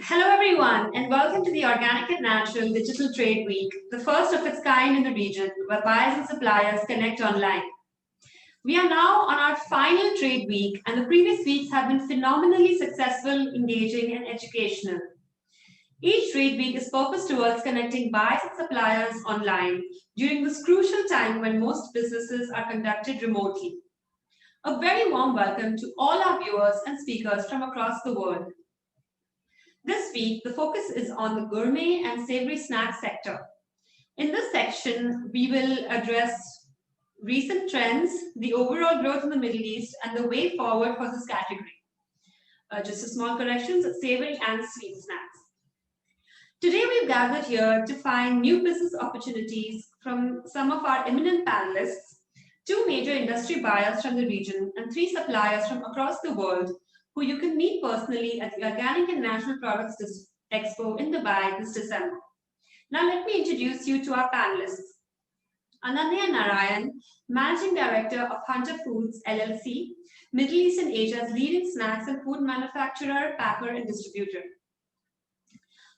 Hello everyone and welcome to the Organic and Natural Digital Trade Week, the first of its kind in the region where buyers and suppliers connect online. We are now on our final trade week and the previous weeks have been phenomenally successful, engaging and educational. Each trade week is focused towards connecting buyers and suppliers online during this crucial time when most businesses are conducted remotely. A very warm welcome to all our viewers and speakers from across the world. This week, the focus is on the gourmet and savory snack sector. In this section, we will address recent trends, the overall growth in the Middle East, and the way forward for this category. Just a small correction, savory and sweet snacks. Today, we've gathered here to find new business opportunities from some of our eminent panelists, 2 major industry buyers from the region, and 3 suppliers from across the world who you can meet personally at the Organic and Natural Products Expo in Dubai this December. Now let me introduce you to our panelists. Ananya Narayan, Managing Director of Hunter Foods, L.L.C., Middle East and Asia's leading snacks and food manufacturer, packer and distributor.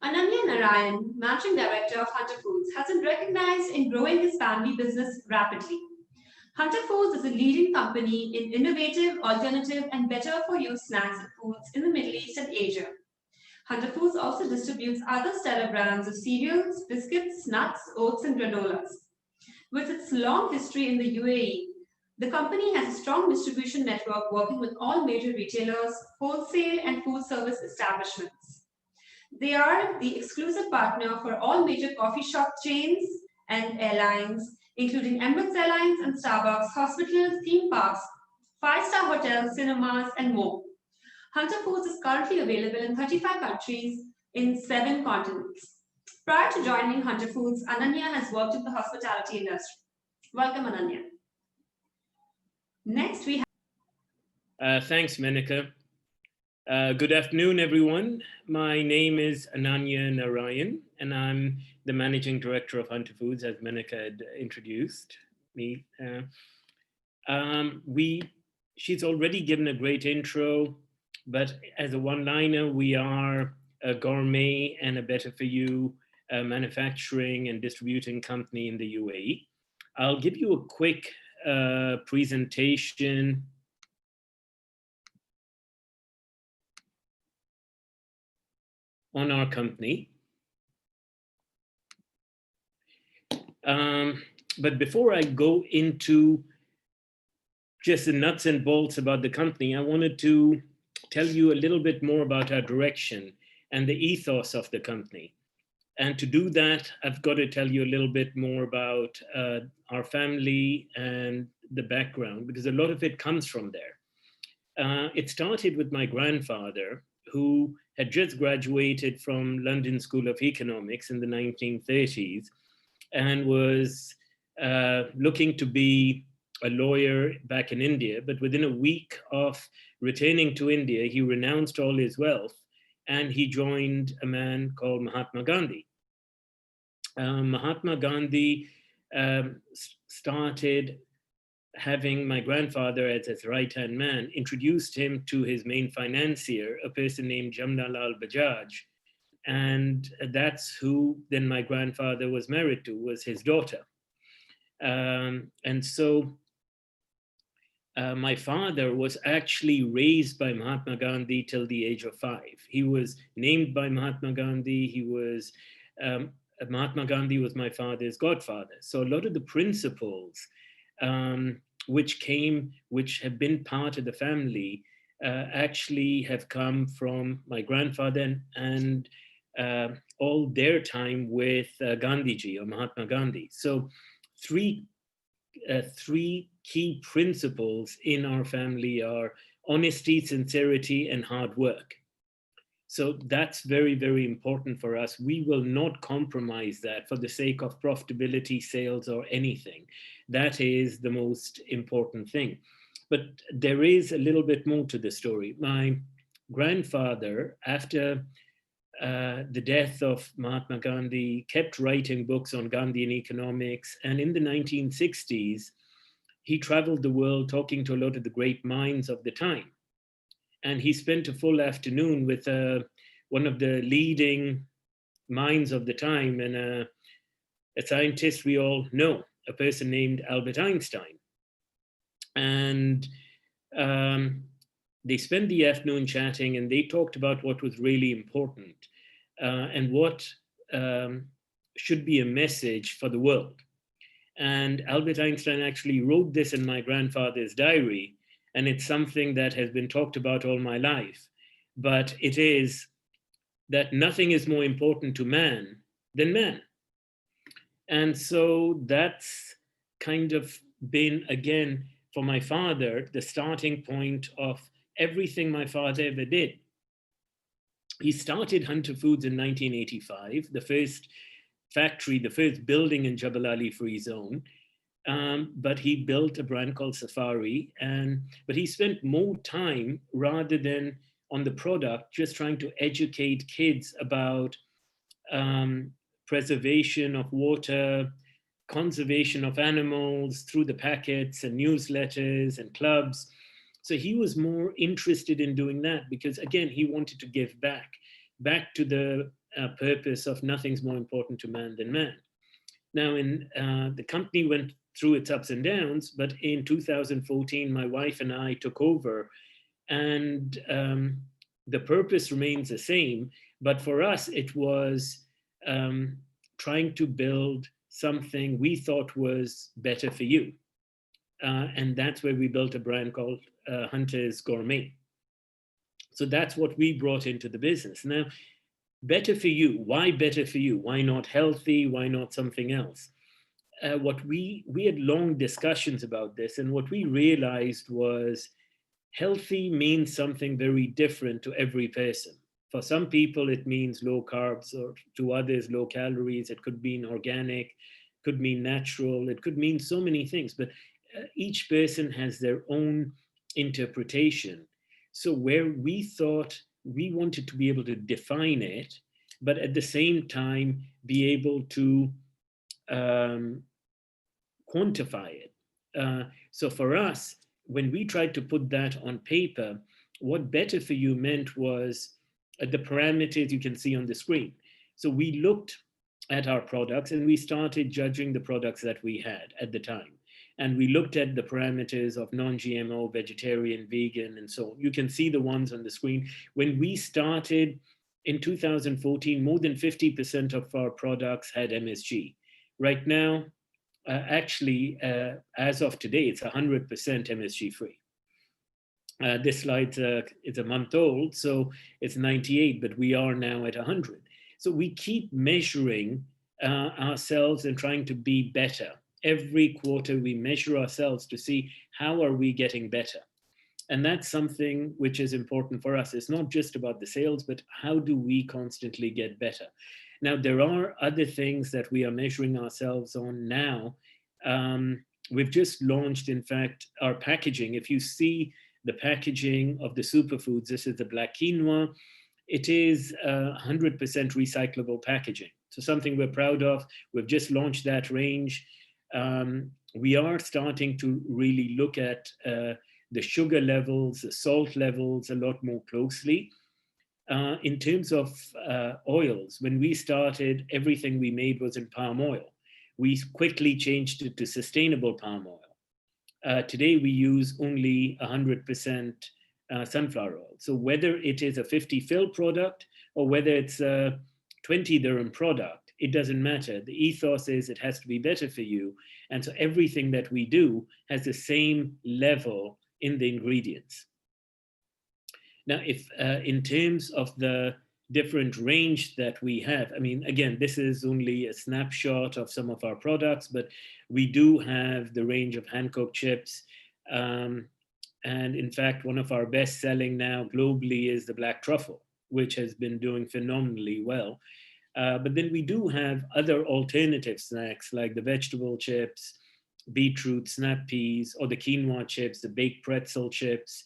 Ananya Narayan, Managing Director of Hunter Foods, has been recognized in growing his family business rapidly. Hunter Foods is a leading company in innovative, alternative, and better-for-you snacks and foods in the Middle East and Asia. Hunter Foods also distributes other stellar brands of cereals, biscuits, nuts, oats, and granolas. With its long history in the UAE, the company has a strong distribution network working with all major retailers, wholesale, and food service establishments. They are the exclusive partner for all major coffee shop chains and airlines, including Emirates Airlines and Starbucks, hospitals, theme parks, 5-star hotels, cinemas, and more. Hunter Foods is currently available in 35 countries in 7 continents. Prior to joining Hunter Foods, Ananya has worked in the hospitality industry. Welcome, Ananya. Next, we have... Thanks, Menika. Good afternoon, everyone. My name is Ananya Narayan, and I'm the Managing Director of Hunter Foods, as Menika had introduced me. She's already given a great intro, but as a one-liner, we are a gourmet and a better-for-you manufacturing and distributing company in the UAE. I'll give you a quick presentation on our company. But before I go into just the nuts and bolts about the company, I wanted to tell you a little bit more about our direction and the ethos of the company. And to do that, I've got to tell you a little bit more about our family and the background, because a lot of it comes from there. It started with my grandfather, who had just graduated from London School of Economics in the 1930s and was looking to be a lawyer back in India. But within a week of returning to India, he renounced all his wealth and he joined a man called Mahatma Gandhi. Mahatma Gandhi started having my grandfather as his right-hand man, introduced him to his main financier, a person named Jamnalal Bajaj. And that's who then my grandfather was married to, was his daughter. And so my father was actually raised by Mahatma Gandhi till the age of 5. He was named by Mahatma Gandhi. He was, Mahatma Gandhi was my father's godfather. So a lot of the principles which have been part of the family actually have come from my grandfather and all their time with Gandhiji or Mahatma Gandhi. So three key principles in our family are honesty, sincerity, and hard work. So that's very, very important for us. We will not compromise that for the sake of profitability, sales, or anything. That is the most important thing. But there is a little bit more to the story. My grandfather, after the death of Mahatma Gandhi, kept writing books on Gandhian economics. And in the 1960s, he traveled the world talking to a lot of the great minds of the time. And he spent a full afternoon with one of the leading minds of the time, and a scientist we all know, a person named Albert Einstein. And they spent the afternoon chatting, and they talked about what was really important and what should be a message for the world. And Albert Einstein actually wrote this in my grandfather's diary, and it's something that has been talked about all my life. But it is that nothing is more important to man than man. And so that's kind of been, again, for my father, the starting point of everything my father ever did. He started Hunter Foods in 1985, the first factory, the first building in Jabal Ali Free Zone. But he built a brand called Safari, but he spent more time rather than on the product, just trying to educate kids about preservation of water, conservation of animals through the packets and newsletters and clubs. So he was more interested in doing that because, again, he wanted to give back to the purpose of nothing's more important to man than man. Now, the company went through its ups and downs, but in 2014, my wife and I took over, and the purpose remains the same. But for us, it was trying to build something we thought was better for you. And that's where we built a brand called Hunter's Gourmet. So that's what we brought into the business. Now, better for you. Why better for you? Why not healthy? Why not something else? What we had long discussions about this, and what we realized was healthy means something very different to every person. For some people, it means low carbs, or to others, low calories. It could mean organic, could mean natural. It could mean so many things, but each person has their own interpretation. So where we thought we wanted to be able to define it, but at the same time be able to quantify it. So for us, when we tried to put that on paper, what better for you meant was the parameters you can see on the screen. So we looked at our products and we started judging the products that we had at the time. And we looked at the parameters of non-GMO, vegetarian, vegan, and so on. You can see the ones on the screen. When we started in 2014, more than 50% of our products had MSG. Right now, actually, as of today, it's 100% MSG free. This slide is a month old, so it's 98, but we are now at 100. So we keep measuring ourselves and trying to be better. Every quarter, we measure ourselves to see how are we getting better. And that's something which is important for us. It's not just about the sales, but how do we constantly get better? Now, there are other things that we are measuring ourselves on now. We've just launched, in fact, our packaging. If you see the packaging of the superfoods, this is the black quinoa. It is 100% recyclable packaging. So something we're proud of. We've just launched that range. We are starting to really look at the sugar levels, the salt levels a lot more closely. In terms of oils, when we started, everything we made was in palm oil. We quickly changed it to sustainable palm oil. Today, we use only 100% sunflower oil. So whether it is a 50 fill product or whether it's a 20 dirham product, it doesn't matter. The ethos is it has to be better for you. And so everything that we do has the same level in the ingredients. Now, if in terms of the different range that we have, I mean, again, this is only a snapshot of some of our products, but we do have the range of hand-cooked chips. And in fact, one of our best selling now globally is the black truffle, which has been doing phenomenally well. But then we do have other alternative snacks like the vegetable chips, beetroot, snap peas, or the quinoa chips, the baked pretzel chips,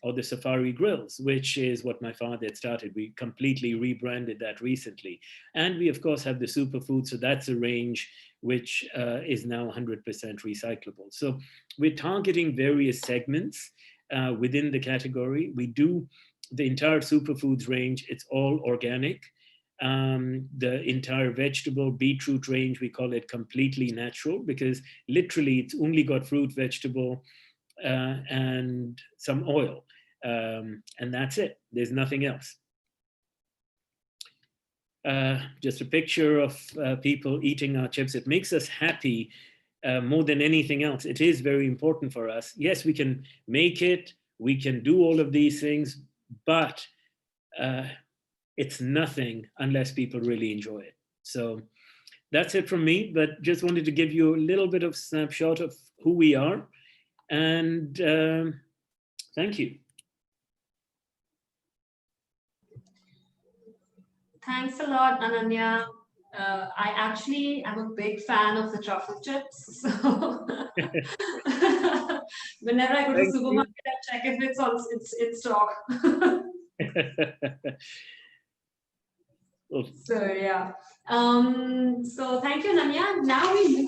or the safari grills, which is what my father had started. We completely rebranded that recently. And we, of course, have the superfood. So that's a range which is now 100% recyclable. So we're targeting various segments within the category. We do the entire superfoods range, it's all organic. The entire vegetable beetroot range, we call it completely natural, because literally it's only got fruit, vegetable, and some oil. And that's it. There's nothing else. Just a picture of people eating our chips. It makes us happy more than anything else. It is very important for us. Yes, we can make it, we can do all of these things, but it's nothing unless people really enjoy it. So that's it from me, but just wanted to give you a little bit of snapshot of who we are. And thank you. Thanks a lot, Ananya. I actually am a big fan of the truffle chips. So whenever I go to the supermarket, I check if it's in stock. So yeah. So thank you, Ananya. Now we move